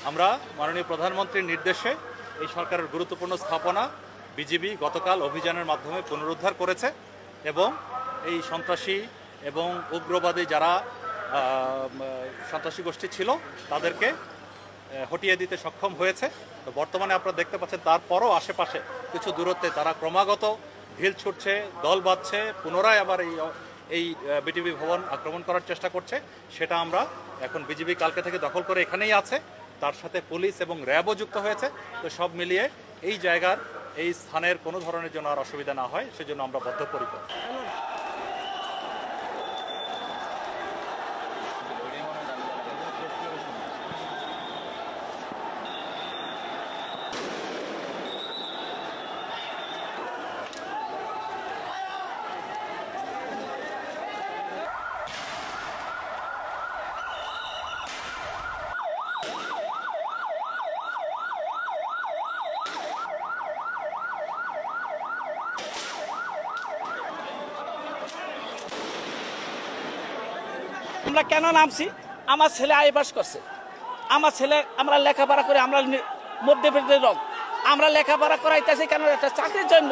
আমরা মাননীয় প্রধানমন্ত্রীর নির্দেশে এই সরকারের গুরুত্বপূর্ণ স্থাপনা বিজিবি গতকাল অভিযানের মাধ্যমে পুনরুদ্ধার করেছে এবং এই সন্ত্রাসী এবং উগ্রবাদী যারা সন্ত্রাসী গোষ্ঠী ছিল তাদেরকে হটিয়ে দিতে সক্ষম হয়েছে। তো বর্তমানে আপনারা দেখতে পাচ্ছেন তারপরও আশেপাশে কিছু দূরত্বে তারা ক্রমাগত ঢিল ছুটছে, দল বাঁধছে, পুনরায় আবার এই বিটিভি ভবন আক্রমণ করার চেষ্টা করছে। সেটা আমরা এখন বিজিবি কালকে থেকে দখল করে এখানেই আছে, তার সাথে পুলিশ এবং র্যাবও যুক্ত হয়েছে। তো সব মিলিয়ে এই জায়গার এই স্থানের কোনো ধরনের জন্য আর অসুবিধা না হয় সেজন্য আমরা বদ্ধপরিকর। আমরা কেন নামছি? আমার ছেলে আইবাস করছে, আমার ছেলে, আমরা লেখাপড়া করে, আমরা মধ্যবিত্তের লোক, আমরা লেখাপড়া করাইতেছি কেন? একটা চাকরির জন্য।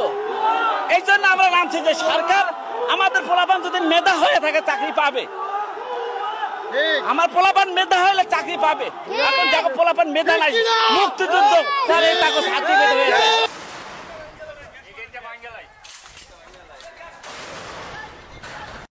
এই জন্য আমরা নামছি যে সরকার আমাদের পোলাপান যদি মেধা হয়ে থাকে চাকরি পাবে। আমার পোলাপান মেধা হলে চাকরি পাবে। এখন যাকে পোলাপান মেধা নাই, মুক্তিযুদ্ধ তাহলে তাকে চাকরি পেতে হয়েছে।